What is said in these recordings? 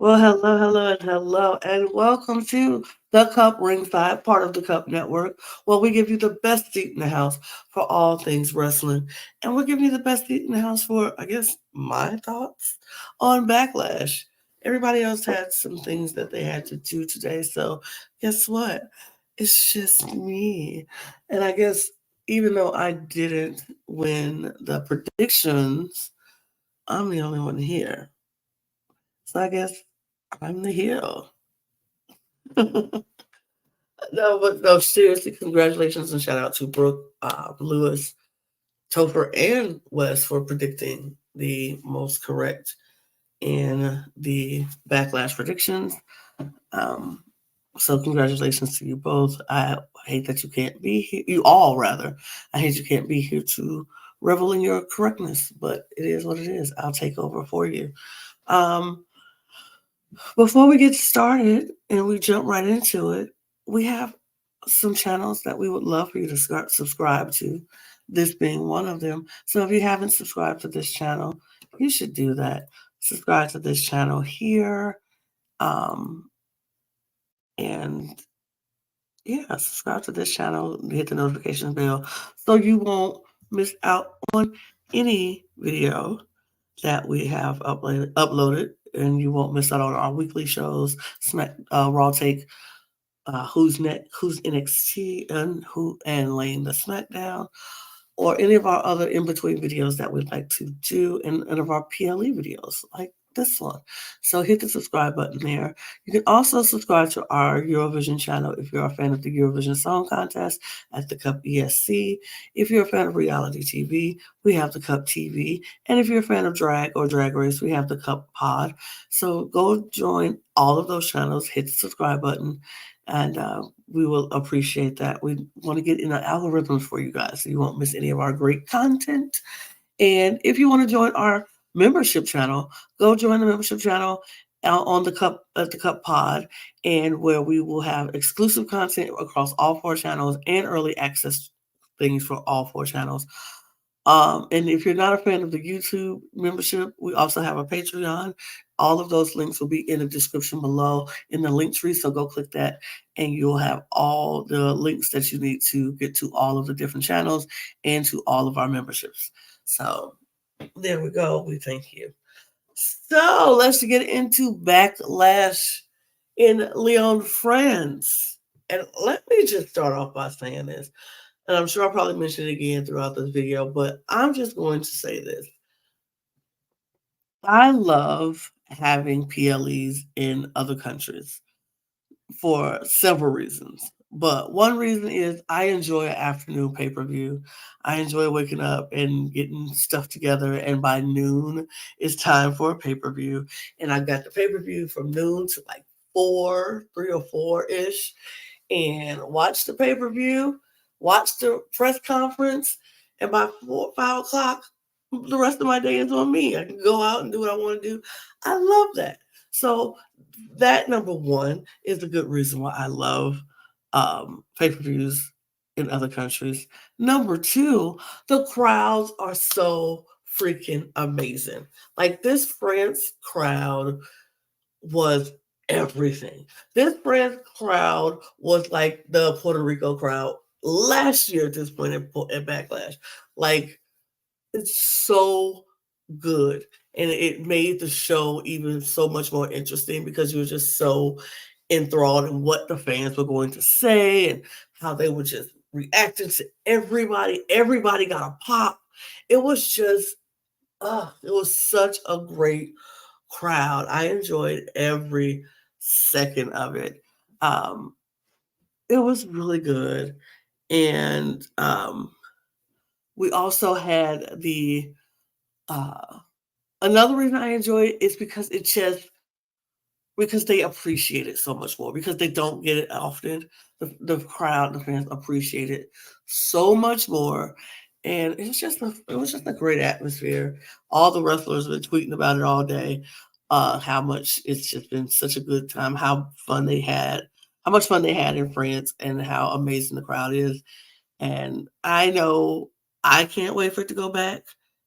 Well, hello, and welcome to the CUP Ringside, part of the CUP Network. Well, we give you the best seat in the house for all things wrestling, and we're giving you the best seat in the house for, I guess, my thoughts on Backlash. Everybody else had some things that they had to do today, so guess what? It's just me. And I guess even though I didn't win the predictions, I'm the only one here. So I guess I'm the heel. No, but no, seriously, congratulations and shout out to Brooke, Lewis, Topher, and Wes for predicting the most correct in the backlash predictions. Um, so congratulations to you both. I hate that you can't be here. You all rather. I hate you can't be here to revel in your correctness, but it is what it is. I'll take over for you. Um, Before we get started and we jump right into it, we have some channels that we would love for you to subscribe to, this being one of them. So if you haven't subscribed to this channel, you should do that. Subscribe to this channel here. Um, and yeah, subscribe to this channel, hit the notification bell so you won't miss out on any video that we have uploaded, and you won't miss out on our weekly shows, Raw Take, who's NXT, and laying the SmackDown, or any of our other in between videos that we'd like to do, and of our PLE videos like this one. So hit the subscribe button there. You can also subscribe to our Eurovision channel if you're a fan of the Eurovision Song Contest at the Cup ESC. If you're a fan of reality TV, we have the Cup TV. And if you're a fan of drag or drag race, we have the Cup Pod. So go join all of those channels, hit the subscribe button, and we will appreciate that. We want to get in the algorithms for you guys so you won't miss any of our great content. And if you want to join our membership channel, go join the membership channel on the Cup at the Cup Pod, and where we will have exclusive content across all four channels and early access things for all four channels. And if you're not a fan of the YouTube membership, we also have a Patreon. All of those links will be in the description below in the link tree. So go click that and you'll have all the links that you need to get to all of the different channels and to all of our memberships. So there we go. We thank you. So let's get into Backlash in Lyon, France. And let me just start off by saying this, and I'm sure I'll probably mention it again throughout this video, but I'm just going to say this. I love having PLEs in other countries for several reasons. But one reason is I enjoy an afternoon pay per view. I enjoy waking up and getting stuff together, and by noon, it's time for a pay per view. And I got the pay per view from noon to like 3 or 4 ish, and watch the pay per view, watch the press conference, and by 5 o'clock, the rest of my day is on me. I can go out and do what I want to do. I love that. So that number one is a good reason why I love pay per views in other countries. Number two, the crowds are so freaking amazing. Like this France crowd was everything. This France crowd was like the Puerto Rico crowd last year at this point at Backlash. Like it's so good. And it made the show even so much more interesting because you were just so enthralled in what the fans were going to say and how they were just reacting to everybody. Everybody got a pop. It was just, it was such a great crowd. I enjoyed every second of it. Um, it was really good. And we also had uh, another reason I enjoy it is because they appreciate it so much more, because they don't get it often. The crowd, the fans appreciate it so much more. And it was just a great atmosphere. All the wrestlers have been tweeting about it all day. How much it's just been such a good time, how much fun they had in France, and how amazing the crowd is. And I know I can't wait for it to go back.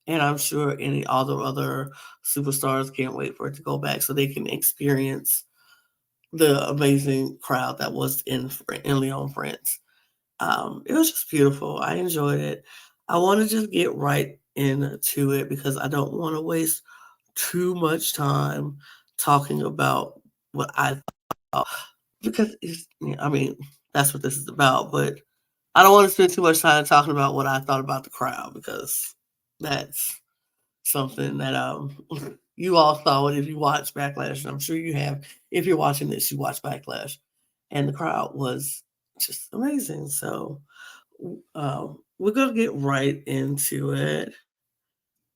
And I'm sure all the other superstars can't wait for it to go back so they can experience the amazing crowd that was in Lyon, France. It was just beautiful. I enjoyed it. I want to just get right into it because I don't want to waste too much time talking about what I thought because I mean, that's what this is about, but I don't want to spend too much time talking about what I thought about the crowd because that's something that you all saw it if you watched Backlash, and I'm sure you have. If you're watching this, you watch Backlash, and the crowd was just amazing. So we're gonna get right into it.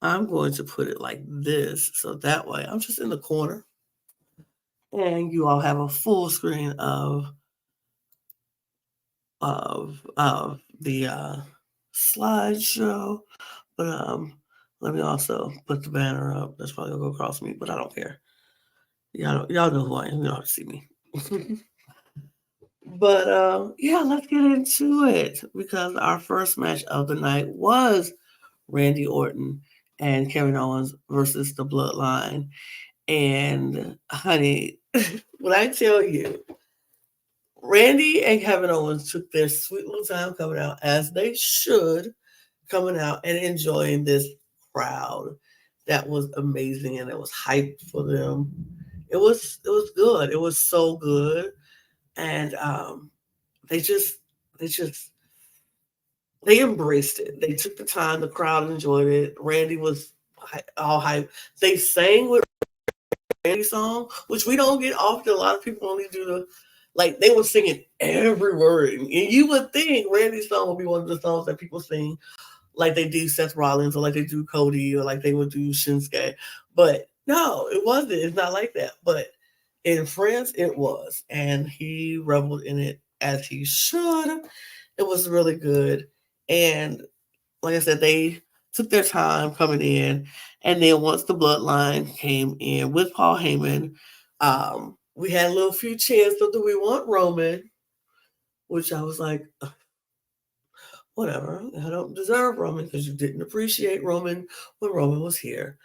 I'm going to put it like this, so that way I'm just in the corner, and you all have a full screen of the slideshow. But let me also put the banner up. That's probably gonna go across me, but I don't care. Y'all know who I am. You don't have to see me. But yeah, let's get into it because our first match of the night was Randy Orton and Kevin Owens versus the Bloodline. And honey, when I tell you, Randy and Kevin Owens took their sweet little time coming out as they should, coming out and enjoying this crowd that was amazing and it was hyped for them. It was good. It was so good. And they just they just they embraced it. They took the time, the crowd enjoyed it. Randy was all hype. They sang with Randy song, which we don't get often. A lot of people only do like they were singing every word. And you would think Randy's song would be one of the songs that people sing like they do Seth Rollins or like they do Cody or like they would do Shinsuke. But no, it wasn't. It's not like that. But in France, it was. And he reveled in it as he should. It was really good. And like I said, they took their time coming in. And then once the bloodline came in with Paul Heyman, we had a little few chants of do we want Roman, which I was like, whatever. I don't deserve Roman because you didn't appreciate Roman when Roman was here.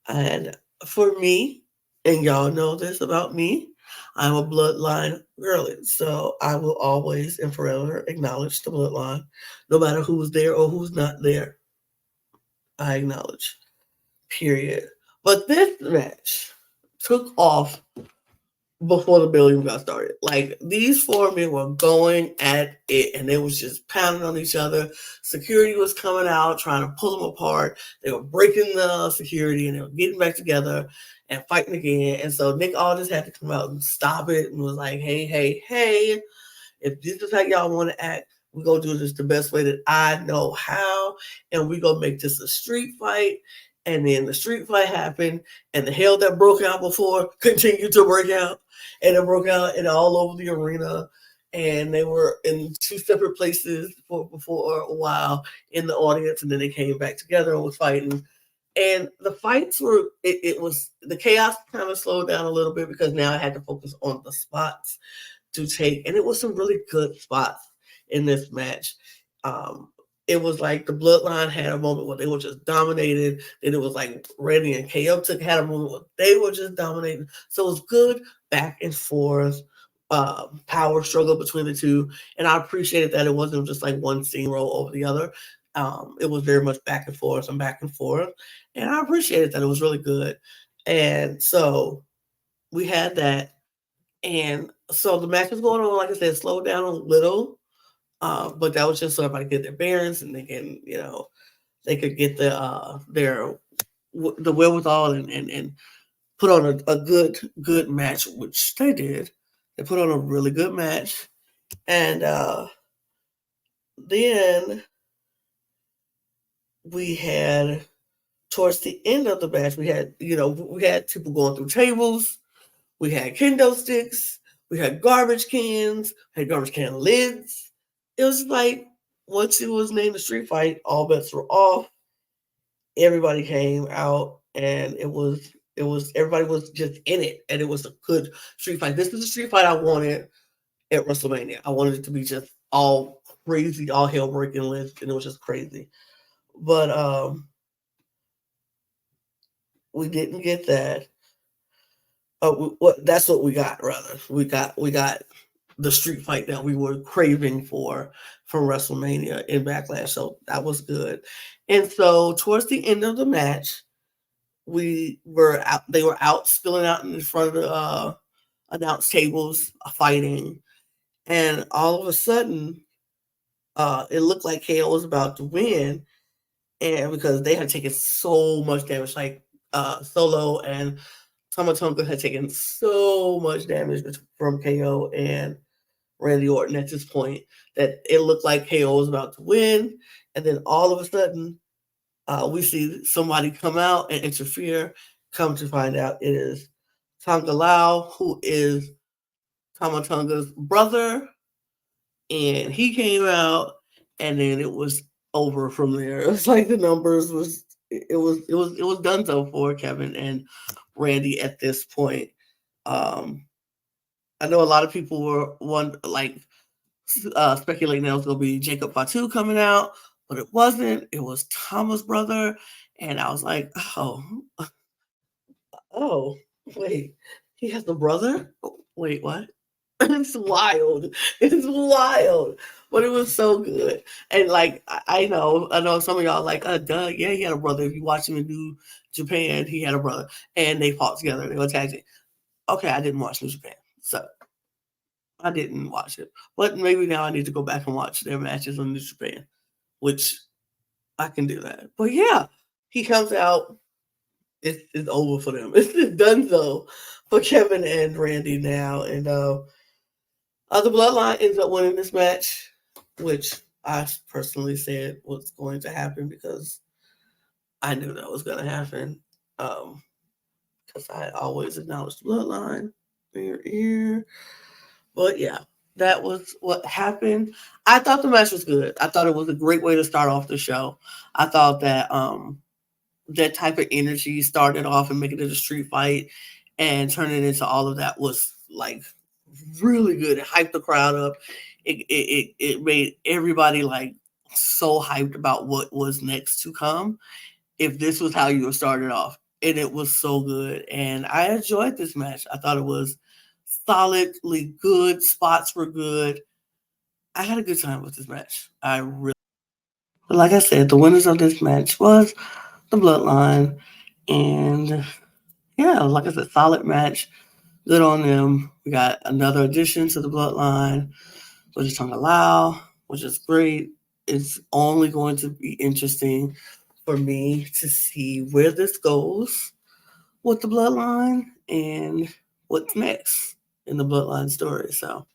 And for me, and y'all know this about me, I'm a bloodline girly. So I will always and forever acknowledge the bloodline, no matter who's there or who's not there. I acknowledge. Period. But this match took off before the building got started. Like these four men were going at it and they was just pounding on each other. Security was coming out trying to pull them apart. They were breaking the security and they were getting back together and fighting again. And so Nick Aldis had to come out and stop it and was like, hey, if this is how y'all want to act, we're going to do this the best way that I know how. And we're going to make this a street fight. And then the street fight happened. And the hell that broke out before continued to break out. And it broke out and all over the arena. And they were in two separate places for a while in the audience. And then they came back together and was fighting. And the fights were, it was, the chaos kind of slowed down a little bit because now I had to focus on the spots to take, and it was some really good spots in this match. It was like the bloodline had a moment where they were just dominated. Then it was like Randy and KO had a moment where they were just dominating. So it was good back and forth power struggle between the two, and I appreciated that it wasn't just like one steamroll over the other. It was very much back and forth and back and forth, and I appreciated that. It was really good, and so we had that. And so the match was going on, like I said, slowed down a little, but that was just so everybody get their bearings and they can, they could get the wherewithal and put on a good match, which they did. They put on a really good match, and then we had towards the end of the match, we had people going through tables. We had kendo sticks. We had garbage cans. We had garbage can lids. It was like once it was named a street fight, all bets were off. Everybody came out, and it was everybody was just in it, and it was a good street fight. This is the street fight I wanted at WrestleMania. I wanted it to be just all crazy, all hell breaking loose, and it was just crazy. But we didn't get that. That's what we got. Rather, we got the street fight that we were craving for from WrestleMania in Backlash. So that was good. And so towards the end of the match, we were out. They were out spilling out in front of the announce tables, fighting, and all of a sudden, it looked like KO was about to win, and because they had taken so much damage, like Solo and Tama Tonga had taken so much damage from KO and Randy Orton at this point that it looked like KO was about to win, and then all of a sudden, we see somebody come out and interfere. Come to find out, it is Tonga Lao, who is Tama Tonga's brother, and he came out, and then it was over from there. It was like the numbers was it was done so for Kevin and Randy at this point. Um, I know a lot of people were speculating that it was going to be Jacob Fatu coming out, but it wasn't. It was Tama's brother, and I was like, oh, wait, he has a brother? Wait, what? It's wild. It's wild. But it was so good. And like I know some of y'all like, duh, yeah, he had a brother. If you watch him in New Japan, he had a brother. And they fought together. They were tag team. Okay, I didn't watch New Japan. So I didn't watch it. But maybe now I need to go back and watch their matches on New Japan, which I can do that. But yeah, he comes out. It's over for them. It's done so for Kevin and Randy now. And the Bloodline ends up winning this match, which I personally said was going to happen because I knew that was going to happen. Because I always acknowledge the Bloodline in your ear. But yeah, that was what happened. I thought the match was good. I thought it was a great way to start off the show. I thought that that type of energy started off and making it a street fight and turning it into all of that was like really good. It hyped the crowd up. It made everybody like so hyped about what was next to come. If this was how you were started off, and it was so good, and I enjoyed this match. I thought it was solidly good. Spots were good. I had a good time with this match. I really, but like I said, the winners of this match was the Bloodline, and yeah, like I said, solid match. Good on them. We got another addition to the Bloodline, which is Tonga Lao, which is great. It's only going to be interesting for me to see where this goes with the Bloodline and what's next in the Bloodline story. So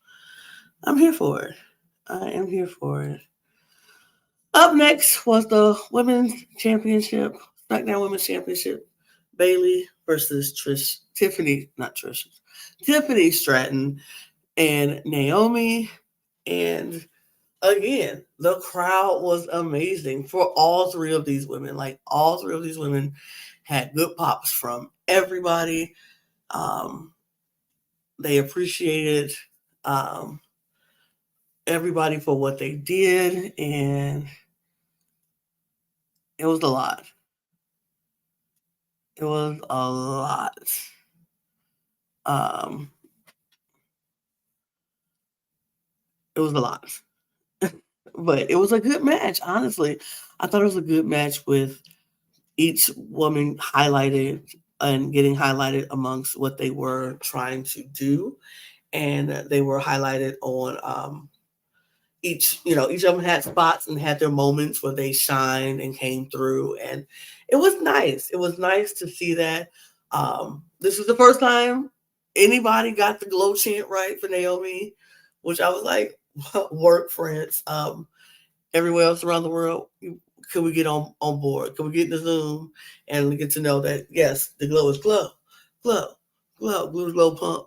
I'm here for it. I am here for it. Up next was the Women's Championship, SmackDown Women's Championship. Bayley versus Tiffany Stratton and Naomi. And again, the crowd was amazing for all three of these women. Like all three of these women had good pops from everybody. They appreciated everybody for what they did, and it was a lot. It was a lot. It was a lot. But it was a good match, honestly. I thought it was a good match with each woman highlighted and getting highlighted amongst what they were trying to do. And they were highlighted on each of them had spots and had their moments where they shined and came through. And it was nice. It was nice to see that. This was the first time anybody got the glow chant right for Naomi, which I was like, work, France. Everywhere else around the world, could we get on board? Could we get in the Zoom and get to know that, yes, the glow is glow, glow pump,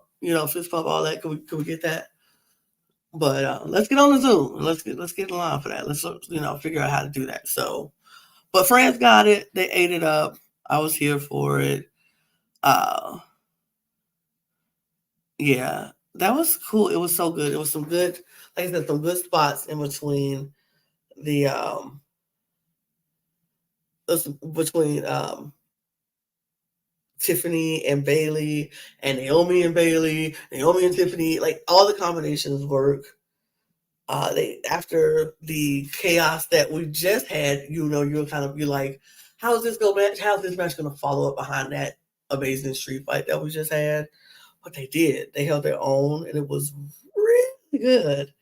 fist pump, all that. Could we get that? But let's get on the Zoom and let's get in line for that. Let's figure out how to do that. So, but France got it. They ate it up. I was here for it. Yeah, that was cool. It was so good. It was some good, like I said, some good spots in between the between Tiffany and Bailey, and Naomi and Bailey, Naomi and Tiffany, like all the combinations work. They after the chaos that we just had, you'll kind of be like, how's this match? How's this match going to follow up behind that amazing street fight that we just had? But they did. They held their own, and it was really good.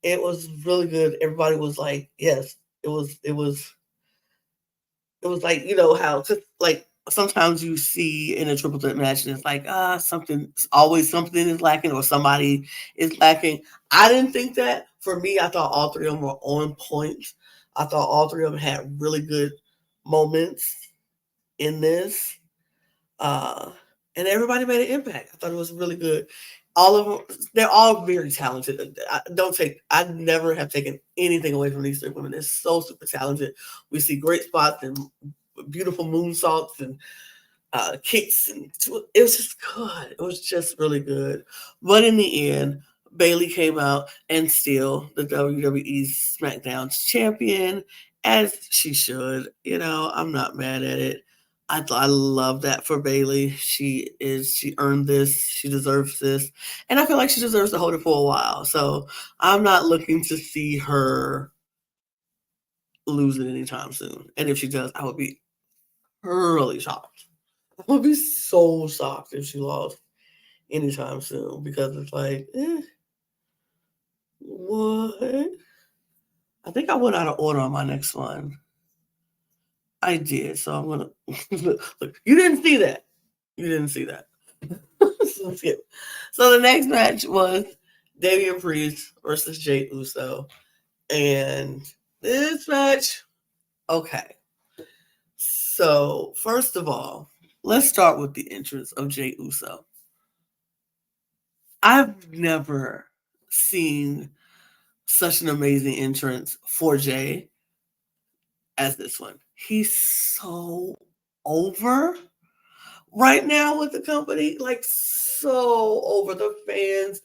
It was really good. Everybody was like, yes, it was. It was like, how just like sometimes you see in a triple threat match and it's like, always something is lacking or somebody is lacking. I didn't think that. For me, I thought all three of them were on point. I thought all three of them had really good moments in this. And everybody made an impact. I thought it was really good. All of them, they're all very talented. I never have taken anything away from these three women. They're so super talented. We see great spots and beautiful moonsaults and kicks, and it was just good. It was just really good. But in the end, Bailey came out and still the WWE SmackDown champion, as she should. I'm not mad at it. I love that for Bailey. She earned this. She deserves this, and I feel like she deserves to hold it for a while. So I'm not looking to see her lose it anytime soon. And if she does, I would be really shocked. I would be so shocked if she lost anytime soon, because it's like, what? I think I went out of order on my next one. I did, so I'm gonna look. You didn't see that. You didn't see that. So skip. So the next match was Damian Priest versus Jey Uso, and this match, okay. So first of all, let's start with the entrance of Jey Uso. I've never seen such an amazing entrance for Jey as this one. He's so over right now with the company, like so over. The fans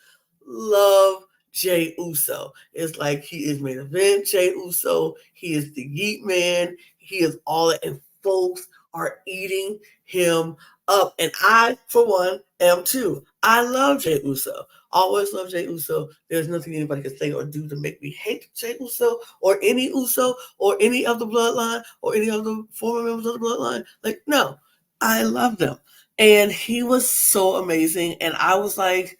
love Jey Uso. It's like he is main event Jey Uso. He is the Yeet Man. He is all that, and folks are eating him up. And I, for one, am too. I love Jey Uso. Always love Jey Uso. There's nothing anybody can say or do to make me hate Jey Uso or any Uso or any of the bloodline or any of the former members of the bloodline. Like, no, I love them. And he was so amazing. And I was like,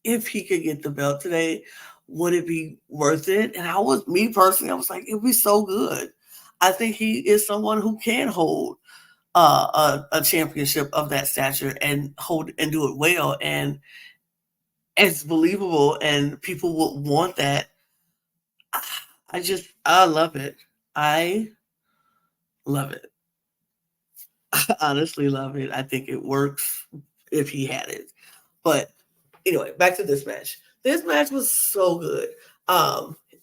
if he could get the belt today, would it be worth it? And me personally, I was like, it would be so good. I think he is someone who can hold a championship of that stature and do it well, and it's believable, and people would want that. I love it. I love it. I honestly love it. I think it works if he had it. But anyway, back to this match. This match was so good.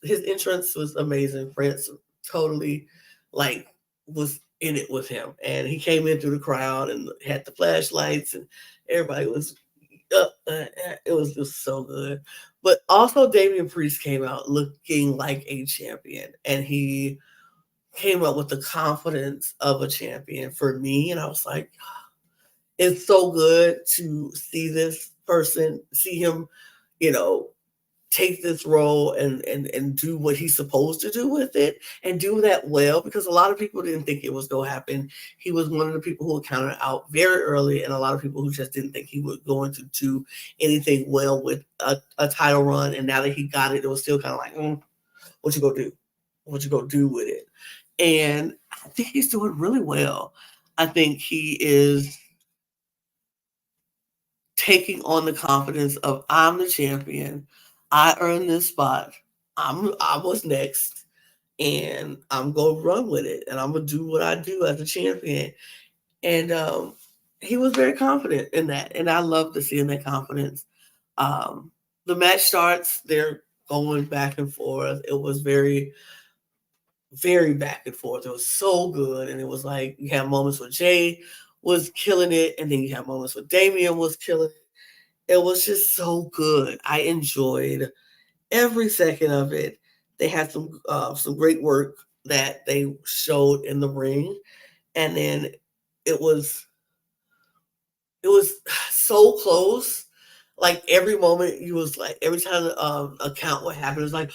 His entrance was amazing. France totally was in it with him, and he came in through the crowd and had the flashlights, and everybody was it was just so good. But also Damian Priest came out looking like a champion, and he came up with the confidence of a champion for me, and I was like, it's so good to see this person, see him, take this role and do what he's supposed to do with it, and do that well, because a lot of people didn't think it was going to happen. He was one of the people who were counted out very early, and a lot of people who just didn't think he was going to do anything well with a title run. And now that he got it, it was still kind of like, what you gonna do? What you gonna do with it? And I think he's doing really well. I think he is taking on the confidence of, I'm the champion. I earned this spot. I was next, and I'm gonna run with it, and I'm gonna do what I do as a champion. And he was very confident in that, and I love to see that confidence. The match starts. They're going back and forth. It was very, very back and forth. It was so good, and it was like you have moments where Jey was killing it, and then you have moments where Damian was killing it. It was just so good. I enjoyed every second of it. They had some great work that they showed in the ring, and then it was so close. Like every moment, you was like every time a count would happen, it was like,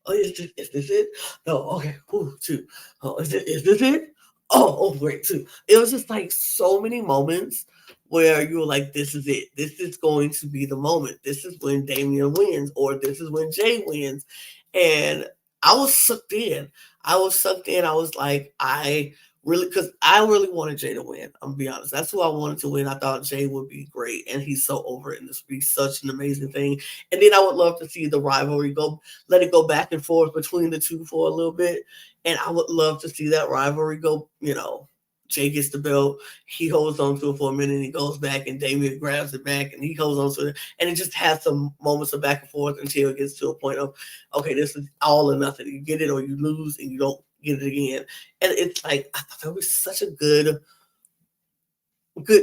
oh, is this it? No, okay, ooh, two. Oh, is this it? Oh, great, two. It was just like so many moments where you were like, this is it. This is going to be the moment. This is when Damian wins, or this is when Jay wins. And I was sucked in. I was like, because I really wanted Jay to win. I'm gonna be honest. That's who I wanted to win. I thought Jay would be great, and he's so over it, and this would be such an amazing thing. And then I would love to see the rivalry let it go back and forth between the two for a little bit. And I would love to see that rivalry go, Jay gets the belt, he holds on to it for a minute, and he goes back, and Damian grabs it back, and he holds on to it. And it just has some moments of back and forth until it gets to a point of, okay, this is all or nothing. You get it or you lose, and you don't get it again. And it's like, I thought that was such a good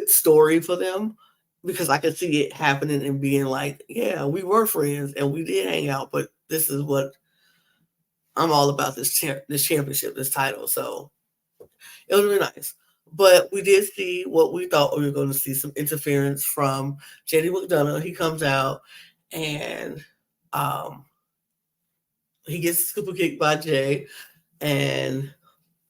story for them, because I could see it happening and being like, yeah, we were friends and we did hang out, but this is what I'm all about, this championship, this title. So it was really nice. But we did see what we thought we were going to see, some interference from JD McDonough. He comes out and he gets a super kick by Jay, and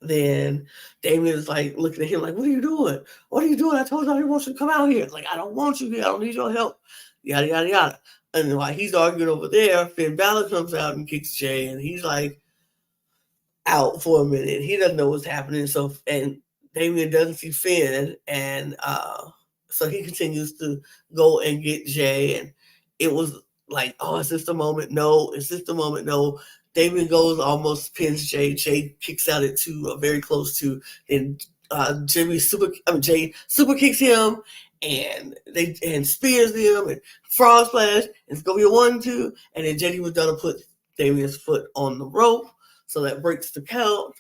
then Damien is like looking at him like, what are you doing? What are you doing? I told you I didn't want you to come out here. Like, I don't want you here. I don't need your help. Yada, yada, yada. And while he's arguing over there, Finn Balor comes out and kicks Jay, and he's like out for a minute. He doesn't know what's happening. So, and Damien doesn't see Finn, and so he continues to go and get Jay. And it was like, oh, is this the moment? No. Is this the moment? No. Damien goes, almost pins Jay. Jay kicks out at two, very close to. And Jay super kicks him, and spears him, and frog splash. And it's gonna be a 1-2, and then JD was gonna put Damien's foot on the rope, so that breaks the count.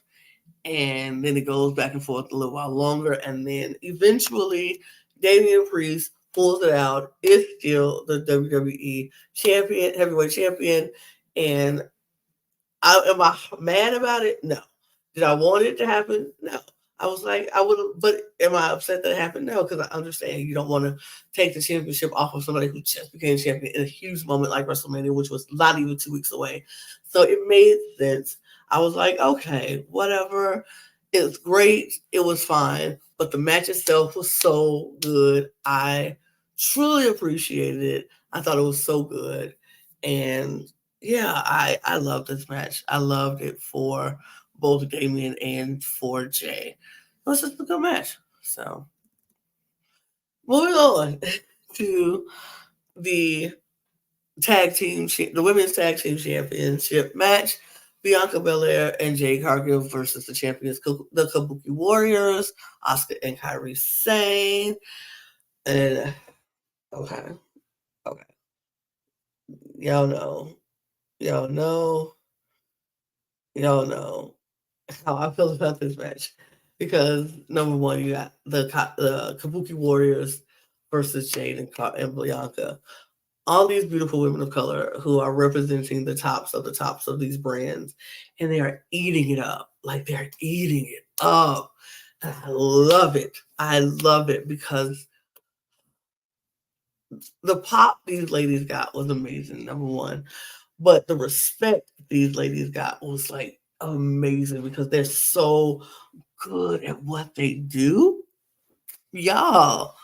And then it goes back and forth a little while longer, and then eventually Damian Priest pulls it out. Is still the WWE champion, heavyweight champion, and am I mad about it? No. Did I want it to happen? No. I was like, I would have, but am I upset that it happened? No, because I understand you don't want to take the championship off of somebody who just became champion in a huge moment like WrestleMania, which was not even 2 weeks away. So it made sense. I was like, okay, whatever. It was great. It was fine. But the match itself was so good. I truly appreciated it. I thought it was so good. And yeah, I love this match. I loved it for both Damian and for Jay. It was just a good match. So moving on to the the women's tag team championship match. Bianca Belair and Jade Cargill versus the champions, the Kabuki Warriors, Asuka and Kairi Sane. And okay. Y'all know how I feel about this match, because number one, you got the Kabuki Warriors versus Jade and Bianca. All these beautiful women of color who are representing the tops of these brands, and they are eating it up. Like, they're eating it up. And I love it. I love it, because the pop these ladies got was amazing, number one. But the respect these ladies got was like amazing, because they're so good at what they do. Y'all,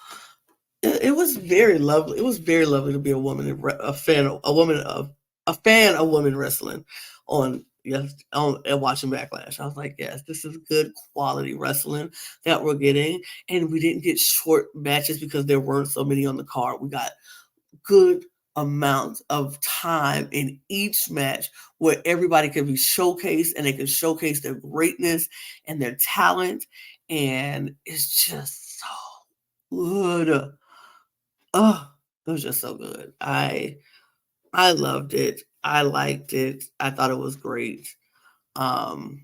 it was very lovely. It was very lovely to be a woman, a fan of women wrestling and watching Backlash. I was like, yes, this is good quality wrestling that we're getting, and we didn't get short matches because there weren't so many on the card. We got good amounts of time in each match where everybody can be showcased, and they can showcase their greatness and their talent, and it's just so good. Oh, it was just so good. I loved it. I liked it. I thought it was great. Um,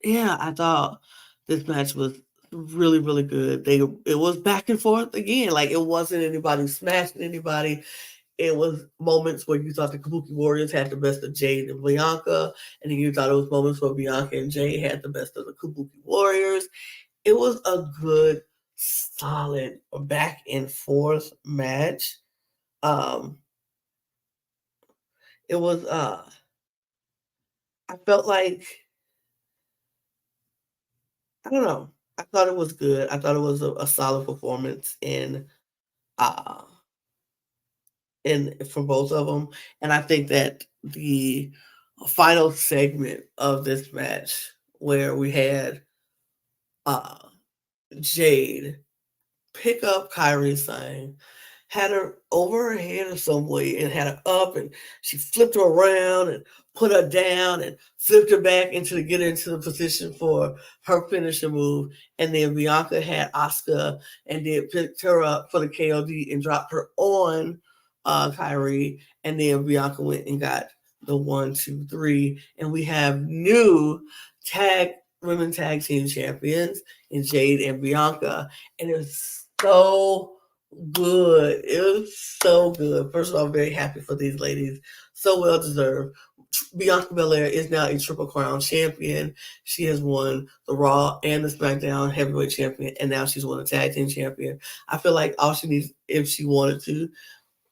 yeah, I thought this match was really, really good. It was back and forth again. Like, it wasn't anybody smashing anybody. It was moments where you thought the Kabuki Warriors had the best of Jade and Bianca, and then you thought it was moments where Bianca and Jade had the best of the Kabuki Warriors. it was a good, solid back and forth match. Um, it was I felt like I don't know. I thought it was good. I thought it was a solid performance uh in for both of them. And I think that the final segment of this match where we had uh Jade pick up Kyrie's thing, had her over her head or some way and had her up, and she flipped her around and put her down and flipped her back into to get her into the position for her finisher move. And then Bianca had Asuka and then picked her up for the KOD and dropped her on Kyrie. And then Bianca went and got the 1, 2, 3. And we have new women tag team champions in Jade and Bianca. And it was so good. It was so good. First of all, I'm very happy for these ladies. So well deserved. Bianca Belair is now a Triple Crown champion. She has won the Raw and the SmackDown Heavyweight Champion, and now she's won a Tag Team Champion. I feel like all she needs, if she wanted to,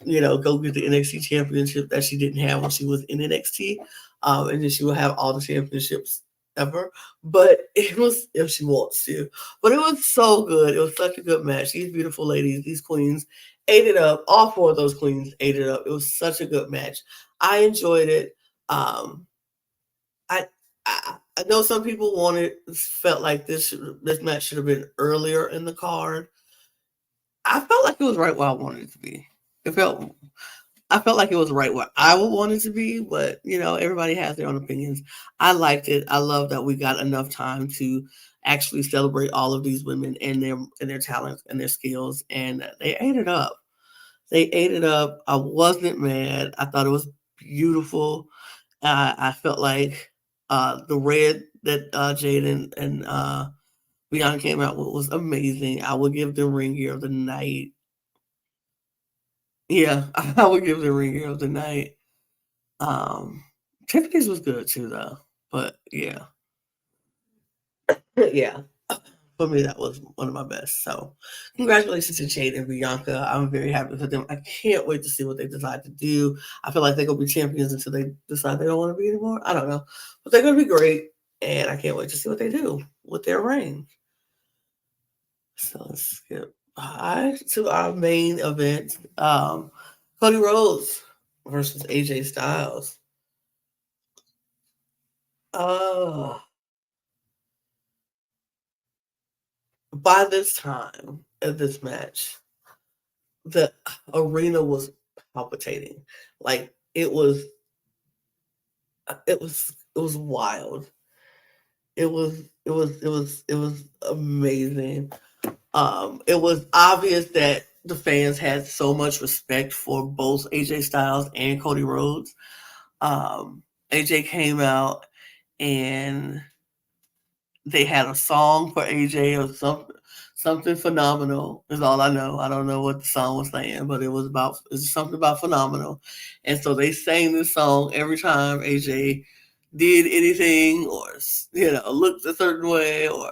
go get the NXT Championship that she didn't have when she was in NXT, and then she will have all the championships ever. But it was if she wants to. But it was so good. It was such a good match. These beautiful ladies, these queens, ate it up. All four of those queens ate it up. It was such a good match. I enjoyed it. I know some people felt like this match should have been earlier in the card. I felt like it was right where I wanted it to be. I felt like it was right where I would want it to be, but everybody has their own opinions. I liked it. I love that we got enough time to actually celebrate all of these women and their talents and their skills, and they ate it up. They ate it up. I wasn't mad. I thought it was beautiful. I felt like the red that Jade and Bianca came out with was amazing. I would give them ring gear of the night. Yeah, I would give them ring gear of the night. Tiffany's was good too, though. But yeah, yeah. For me, that was one of my best. So, congratulations to Jade and Bianca. I'm very happy for them. I can't wait to see what they decide to do. I feel like they're gonna be champions until they decide they don't want to be anymore. I don't know, but they're gonna be great, and I can't wait to see what they do with their reign. So let's skip by to our main event. Cody Rhodes versus AJ Styles. Uh, by this time of this match, the arena was palpitating. Like it was wild. It was amazing. It was obvious that the fans had so much respect for both AJ Styles and Cody Rhodes. AJ came out and they had a song for AJ or something phenomenal is all I know. I don't know what the song was saying, but it's something about phenomenal. And so they sang this song every time AJ did anything or looked a certain way, or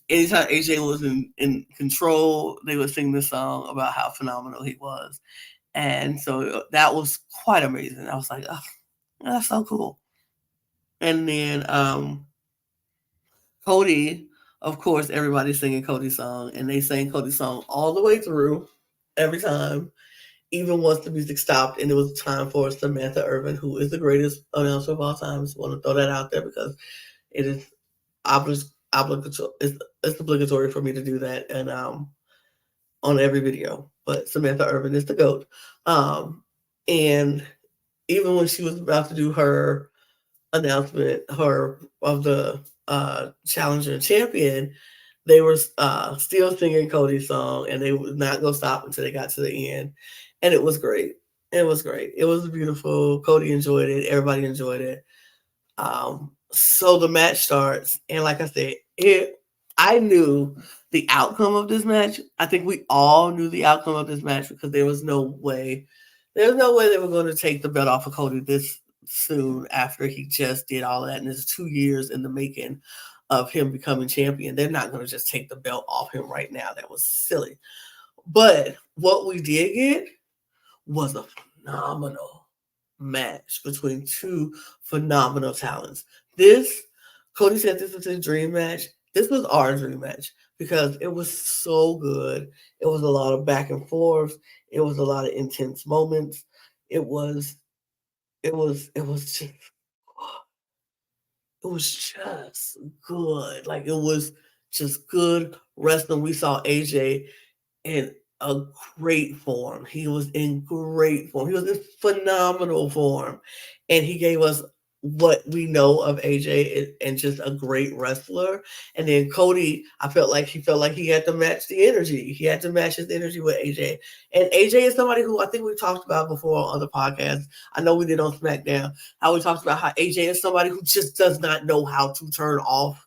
anytime AJ was in control, they would sing this song about how phenomenal he was. And so that was quite amazing. I was like, oh, that's so cool. And then Cody, of course, everybody's singing Cody's song, and they sang Cody's song all the way through every time, even once the music stopped and it was time for Samantha Irvin, who is the greatest announcer of all time. Just want to throw that out there because it is obligatory. It's obligatory for me to do that, and on every video. But Samantha Irvin is the GOAT. And even when she was about to do her announcement, of the challenger champion, they were still singing Cody's song, and they would not go stop until they got to the end. And it was great. It was great. It was beautiful. Cody enjoyed it. Everybody enjoyed it. So the match starts, and like I said, I knew the outcome of this match. I think we all knew the outcome of this match because there was no way they were going to take the belt off of Cody this soon after he just did all that, and it's 2 years in the making. of him becoming champion. They're not going to just take the belt off him right now. That was silly. But what we did get was a phenomenal match between two phenomenal talents. Cody said this was his dream match. This was our dream match because it was so good. It was a lot of back and forth. It was a lot of intense moments. It was just good. Like, it was just good wrestling. We saw AJ in a great form. He was in great form. He was in phenomenal form. And he gave us what we know of AJ and just a great wrestler. And then Cody, I felt like he had to match the energy. He had to match his energy with AJ. And AJ is somebody who I think we talked about before on other podcasts. I know we did on SmackDown, how we talked about how AJ is somebody who just does not know how to turn off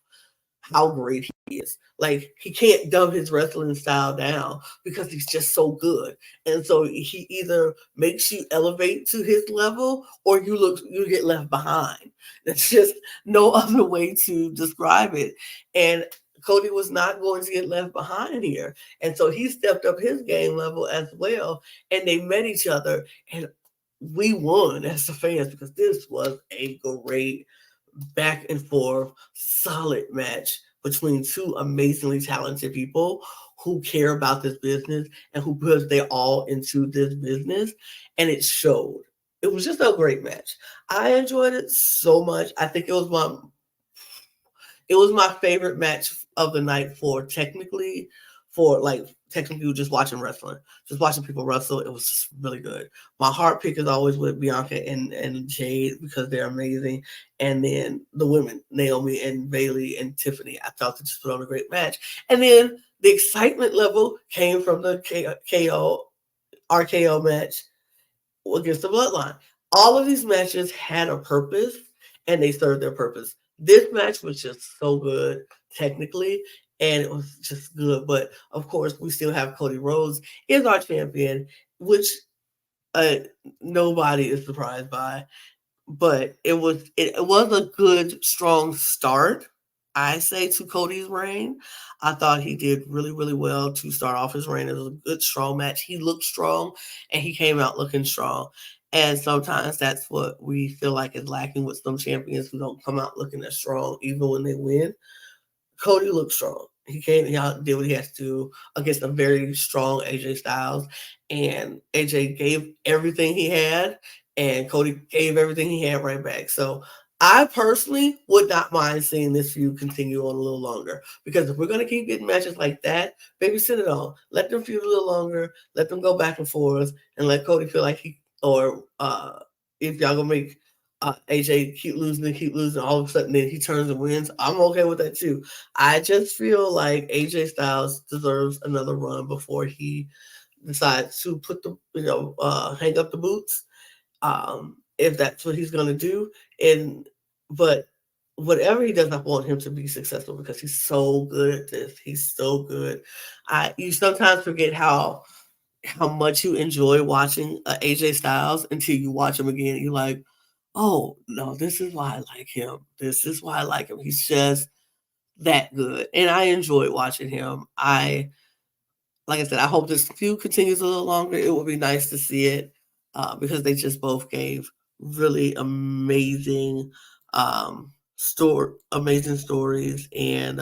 how great he is. Like, he can't dumb his wrestling style down because he's just so good. And so he either makes you elevate to his level or you get left behind. There's just no other way to describe it. And Cody was not going to get left behind here. And so he stepped up his game level as well. And they met each other. And we won as the fans because this was a great back and forth, solid match between two amazingly talented people who care about this business and who put their all into this business. And it showed. It was just a great match. I enjoyed it so much. I think it was my favorite match of the night technically just watching wrestling, just watching people wrestle. It was just really good. My heart pick is always with Bianca and Jade because they're amazing. And then the women, Naomi and Bayley and Tiffany, I thought they just put on a great match. And then the excitement level came from the RKO match against the Bloodline. All of these matches had a purpose and they served their purpose. This match was just so good technically, and it was just good. But of course, we still have Cody Rhodes is our champion, which nobody is surprised by. But it was a good, strong start, I say, to Cody's reign. I thought he did really, really well to start off his reign. It was a good, strong match. He looked strong, and he came out looking strong. And sometimes that's what we feel like is lacking with some champions who don't come out looking as strong, even when they win. Cody looked strong. He came out, did what he had to do against a very strong AJ Styles. And AJ gave everything he had, and Cody gave everything he had right back. So I personally would not mind seeing this feud continue on a little longer. Because if we're going to keep getting matches like that, maybe sit it on. Let them feud a little longer. Let them go back and forth. And let Cody feel like if y'all going to make AJ keep losing, all of a sudden then he turns and wins, I'm okay with that too. I just feel like AJ Styles deserves another run before he decides to put hang up the boots, if that's what he's going to do. But whatever he does, I want him to be successful because he's so good at this. He's so good. You sometimes forget how much you enjoy watching AJ Styles until you watch him again. You're like, oh no, this is why I like him. This is why I like him. He's just that good, and I enjoyed watching him. Like I said, I hope this feud continues a little longer. It would be nice to see it because they just both gave really amazing amazing stories, and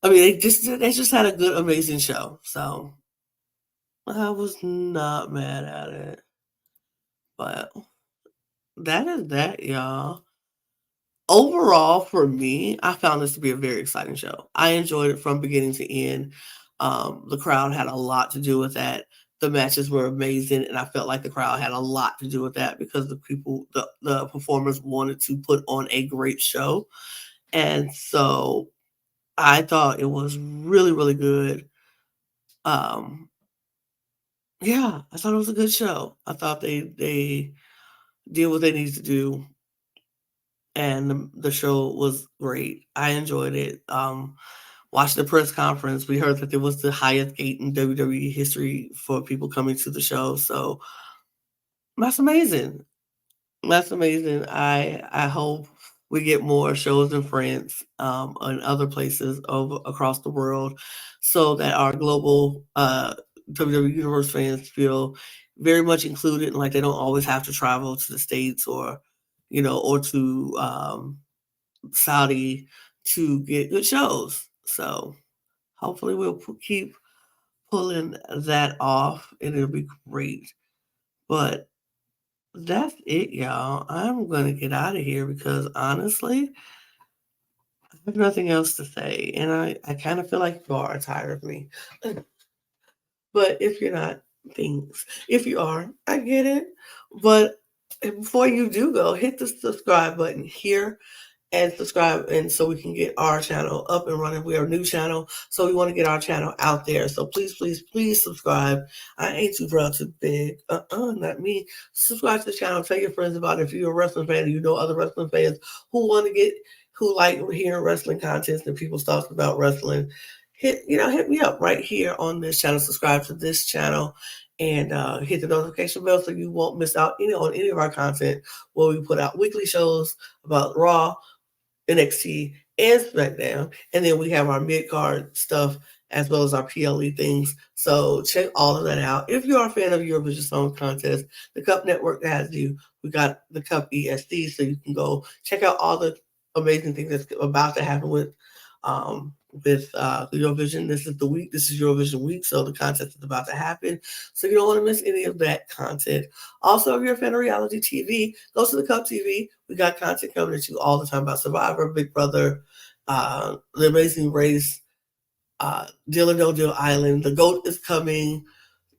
they just had a good, amazing show. So I was not mad at it, but that is that, y'all. Overall, for me, I found this to be a very exciting show. I enjoyed it from beginning to end. The crowd had a lot to do with that. The matches were amazing, and I felt like the crowd had a lot to do with that because the performers wanted to put on a great show. And so I thought it was really, really good. Yeah, I thought it was a good show. I thought they did what they needed to do, and the show was great. I enjoyed it. Watching the press conference, we heard that it was the highest gate in WWE history for people coming to the show. So that's amazing. That's amazing. I hope we get more shows in France and other places across the world, so that our global WWE Universe fans feel very much included, and like they don't always have to travel to the States or, or to Saudi to get good shows. So hopefully we'll keep pulling that off, and it'll be great. But that's it, y'all. I'm gonna get out of here because honestly, I have nothing else to say, and I kind of feel like you all are tired of me. But if you're not, things. If you are, I get it. But before you do go, hit the subscribe button here and subscribe, and so we can get our channel up and running. We are a new channel, so we want to get our channel out there. So please, please, please subscribe. I ain't too proud to beg. Not me. Subscribe to the channel. Tell your friends about it. If you're a wrestling fan and you know other wrestling fans who like hearing wrestling content and people talk about wrestling, hit me up right here on this channel. Subscribe to this channel and hit the notification bell so you won't miss out on any of our content where we put out weekly shows about Raw, NXT, and SmackDown. And then we have our mid-card stuff as well as our PLE things. So check all of that out. If you are a fan of Eurovision Song Contest, the Cup Network has you. We got the Cup ESD, so you can go check out all the amazing things that's about to happen with Eurovision. This is the week. This is Eurovision week, so the contest is about to happen. So you don't want to miss any of that content. Also, if you're a fan of reality TV, go to the Cup TV. We got content coming at you all the time about Survivor, Big Brother, The Amazing Race, Deal or No Deal Island. The GOAT is coming.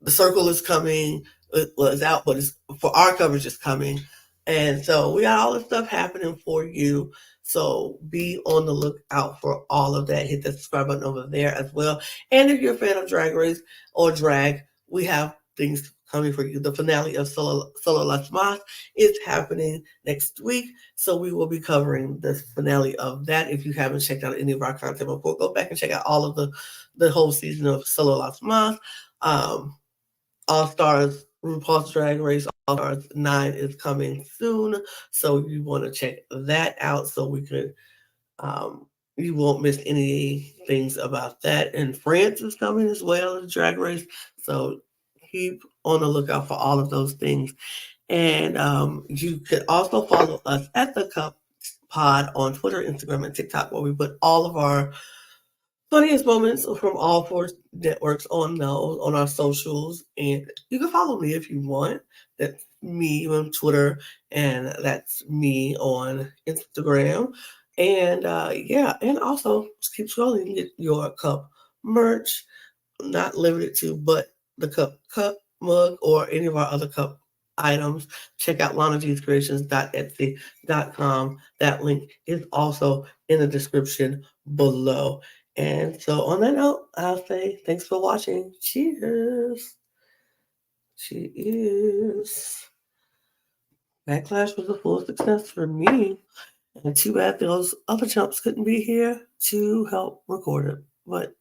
The Circle is coming. It's out, but it's for our coverage is coming. And so we got all this stuff happening for you. So be on the lookout for all of that. Hit the subscribe button over there as well. And if you're a fan of Drag Race or drag, we have things coming for you. The finale of Solo Las Mas is happening next week. So we will be covering the finale of that. If you haven't checked out any of our content before, go back and check out all of the whole season of Solo Las Mas. All Stars, RuPaul's Drag Race All Stars 9 is coming soon, so you want to check that out so we could you won't miss any things about that. And France is coming as well, the Drag Race, so keep on the lookout for all of those things. And you could also follow us at the Cup Pod on Twitter, Instagram, and TikTok, where we put all of our funniest moments from all four networks on our socials. And you can follow me if you want. That's me on Twitter, and that's me on Instagram. And and also just keep scrolling and get your cup merch, not limited to but the cup mug or any of our other cup items. Check out lanagcreations.etsy.com. That link is also in the description below. And so on that note, I'll say thanks for watching. Cheers. Cheers. Backlash was a full success for me. And too bad those other chumps couldn't be here to help record it. But